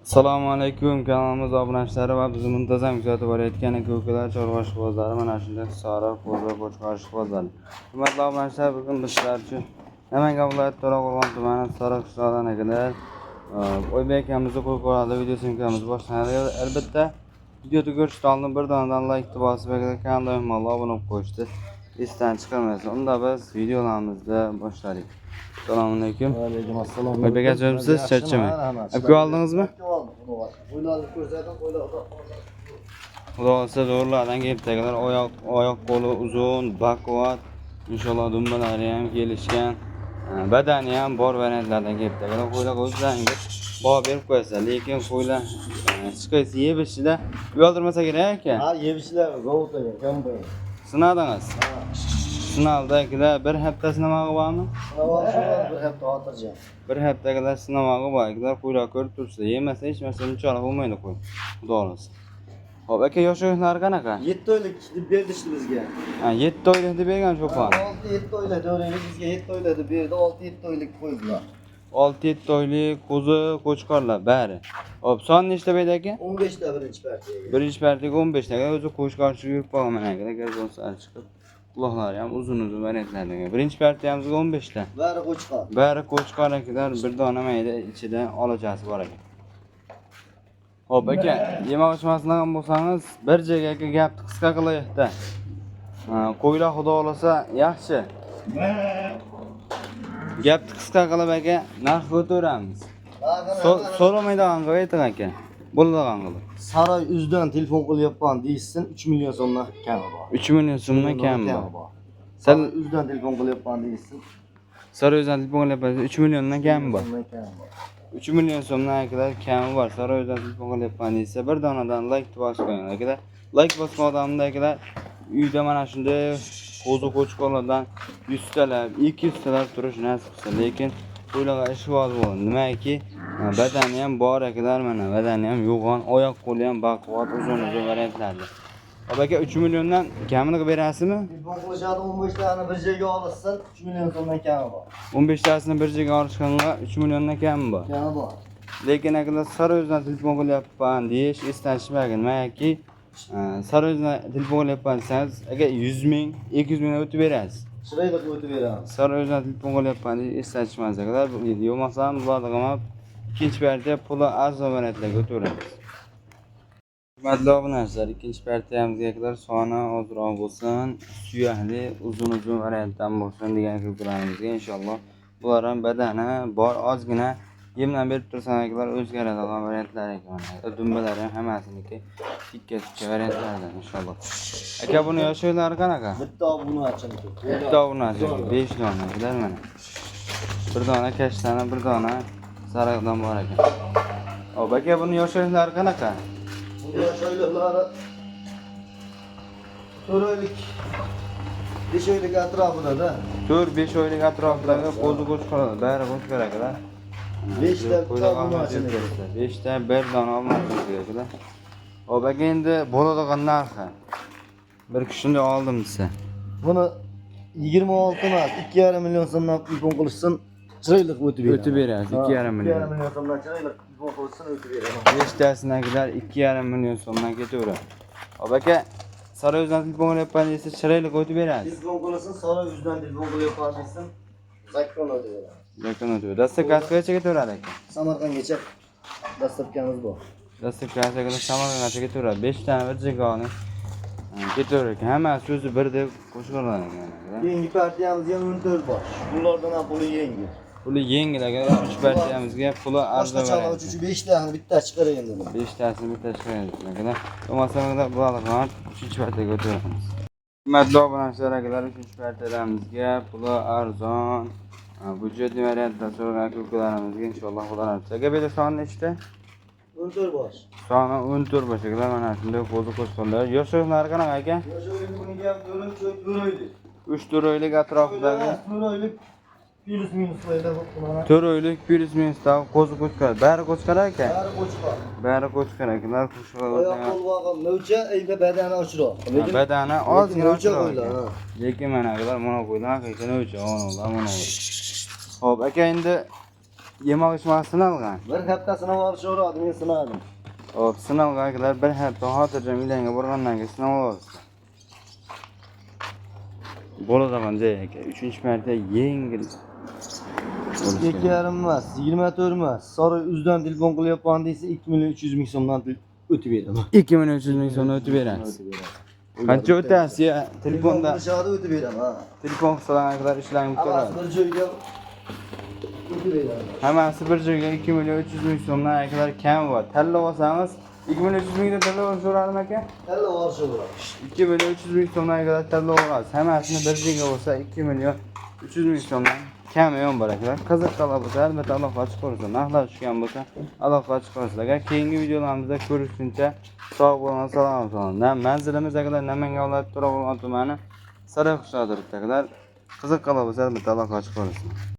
Assalomu alaykum, kanalimiz obunachilari va bizni muntazam kuzatib borayotgan aka-ukalar, chorva ishqibozlari, mana shunday sariq, qo'zi, qo'chqor ishqibozlari. Hurmatli obunachilar, bugun biz sizlar uchun Namangan viloyati To'raqo'rg'on tumani Sariq qishlog'idan akalar Oybek akamizning qo'y qo'radi videosyomkamiz boshlanadi. Albatta, videoni ko'rishdan oldin bir donadan like bosib kanalga obuna bo'lib qo'yishni esdan chiqarmaysiz. Unda biz videolarimizni boshlaylik. Assalomu alaykum. Va alaykum assalom. Oybek akamiz charchamang. Aka oldingizmi? Qo'ylarni ko'rsating, qo'ylar. Xudo olsa zo'rlardan kelibdilar. Oyoq qo'li uzun, baquvvat. Inshaalloh dumbalari ham kelishgan. Badani ham bor variantlardan kelibdilar. Qo'ylar o'zlaringiz baho berib qo'yasizlar. Lekin qo'ylar chiqaysi yeb ichida uyaltirmasa kerak aka. Ha, yebishlar, govutaga, kambaga. Sinadingiz. Sinavdagilar bir hafta sinamog'i bormi? Bir hafta xotirjam. Bir haftaga sinamog'i borlar. Qo'ylar ko'rib tursa, yemasa hechmasa unchalik bo'lmaydi qo'y. Xudo olsa. Hop, aka yoshliklari qanaqa? 7 oylik deb berdi işte bizga. Ha, 7 oylik deb bergan cho'pon. 6-7 oylik deb bizga 7 oylik deb berdi, 6-7 oylik qo'ydilar. 6-7 oylik qo'zi, qo'chqorlar bari. Hop, son nechta berdi aka? 15 ta birinchi partiyaga. Birinchi partiyaga 15 taga o'zi qo'chqorchi yurib qolgan aka. Agar bo'lsa chiqib. Quloqlari ham uzun-uzun variantlardan. Birinchi partiyamizga 15 ta. Bari qo'chqor. Bari qo'chqor akalar, bir dona mayda ichida olachasi bor ekan. Hop aka, yemoq ichmasdan bo'lsangiz, bir joyga aka gapni qisqa qilaylik-da. Qo'ylar xudo olsa yaxshi. Gapni qisqa qilib aka, narx ko'taramiz. So'ramaydigan qilib ayting aka. Bo'ladigan qilib. Saroy uzdan telefon qilyapman deysin, 3 million so'mdan kami bor. 3 million so'mdan kami bor. Saroy uzdan telefon qilyapman deysin. Saroydan telefon qilyapman, 3 milliondan kami bor. 3 million so'mdan akalar kami bor. Saroydan telefon qilyapman desa, bir donadan like bosib qo'ying akalar. Like bosgan odamda akalar uyda mana shunday qo'zi qo'chqorlardan 100 talab, 200 talab turish nasib qilsa, lekin qo'ylarga ishvoz bo'ldi. Nimaiki, badani ham bor akalar, mana badani ham yo'g'on, oyoq qo'li ham baquvvat, uzun-uzun variantlarda. Hop aka 3 milliondan kamini qilib berasizmi? Telefon qilishadi 15 tani bir joyga olishsin, 3 million so'mdan kami bor. 15 tasini bir joyga olishganda 3 milliondan kami bor. Kami bor. Lekin akalar Saroydan telefon qilyapman deyish esdan chiqmagan. Mayaki Saroydan telefon qilyapman desangiz, aka 100 ming, 200 mingdan o'tib berasiz. Chiroyli o'tib beramiz. Saroydan telefon qilyapman deyish esdan chiqmas akalar. Yo'qmasam bularga ikkinchi partiya puli arzon variantlarga o'tib. Hurmatli obunachilar, ikkinchi partiyamizga akalar soni ozroq bo'lsin, suyakli, uzun-uzun variantdan bo'lsin degan ko'klamimizga inshaalloh. Bular ham badani bor, ozgina yemdan berib tursan akalar o'zgaradigan variantlar ekan. Dumbalari ham hammasiniki tikka variantlardan inshaalloh. Aka buni yoshlari qanaqa? Bitta obunachimki. Bitta obunachi 5 dona akalar mana. Bir dona kashtani, bir dona sariqdan bor ekan. Hop, aka buni yoshlari qanaqa? Yoshliklari 4 oylik 5 oylik atrofida-da. 4-5 oylik atrofidagi qo'zi qo'chqorlar bari qo'chqor akalar. 5 ta obunachini 5 ta bir dona olmoqchi akalar. Hop, aka endi bo'ladigan narxi. Bir kishini oldim desa. Buni 26 emas, 2,5 million so'mdan telefon qilishsin, chiroyli o'tib beradi. O'tib berasiz 2,5 million. 2,5 million so'mdan chiroyli telefon qilishsin, o'tib beradi. 5 tasinakilar 2,5 million so'mdan ketaveradi. Hop aka, Saroydan telefon qilyapman desa chiroyli o'tib berasiz. Telefon qilsin, Saroy uzdan telefon qilyapman desin, zakon o'tib beradi. Zakon o'tib. Dastlabgacha ketaveradi aka. Samarqandgacha dastlabkamiz bor. Dastlabgacha Samarqandgacha ketaveradi. 5 tani bir joyga olib ketaverar ekan. Hammasi o'zi birdek qo'shilgan ekan. Keyingi partiyamizga 14 bor. Bulardan ham puli yengil. Puli yengil aka. 3 partiyamizga puli arzon. Boshqacha uchuvchi 5 tani bitta chiqarar endi. 5 tasini bitta chiqaramiz aka. Bo'lmasa bularni 3 partiyaga o'tamiz. Hurmatli obunachilar akalar, 3-partiyamizga puli arzon, budjetli variantda so'ragan aka-ukalarimizga inshaalloh qo'llanamiz. Aka beda soni nechta? 14 bosh. Soni 14 bosh akalar, mana shunday qo'zi qo'shqonlar. Yoshlari qanaqa aka? Yoshlari buni ham 4 oylik. 3-4 oylik atrofidagi 4 oylik plus minus qo'ydi bu. 4 oylik plus minus qo'zi qo'shqon. Bari qo'shqon aka? Bari qo'chqor. Bari qo'shqon akalar, qo'shqon. Oyoq qo'lvog'i novcha, ayda badani ochroq. Lekin badani ozgina ochroq. Ha. Lekin mana akalar, mana qo'ydan haqiqatan novcha, mana. Hop, aka endi yemək içmək sınalgan. Bir haftasına var şu rahat men sınadım. Hop, sınalganlar bir hafta xotirjam ilanga borgandan keyin sinab olasiz. Bo'ladigan joy aka. 3-marta yengil. 2,5 emas, 24 emas. Sonra üzden telefon qilyapman deysa 2 milyon 300 ming so'mdan o'tib beraman. 2 milyon 300 ming so'm o'tib beramiz. Qancha o'tasiz ya? Telefonda qilishadi o'tib beraman. Ha. telefon qilsalar kadar ishlanib turadi. Bir joyga o'tib beraman. Hammasi bir joyga 2 milyon 300 ming so'mdan kadar kam bor. Tanlab olsangiz 2 milyon 300 mingdan tanlab so'radim aka. Halla var şu var. 2 milyon 300 ming so'mdan kadar tanlab olasiz. Hammasini bir joyga bo'lsa 2 milyon 300 ming so'mdan kami yo'q bor aka. Qiziq qilib bo'lsa albatta aloqa ochib ko'rsin. Narxlar tushgan bo'lsa aloqa ochib ko'rsizlar. Keyingi videolarimizda ko'rishguncha sog' bo'ling, salomat bo'ling. Manzilimiz aka Namangan viloyati To'raqo'rg'on tumani Sariqshodirga kadar qiziq qilib bo'lsa albatta aloqa ochib ko'rsin.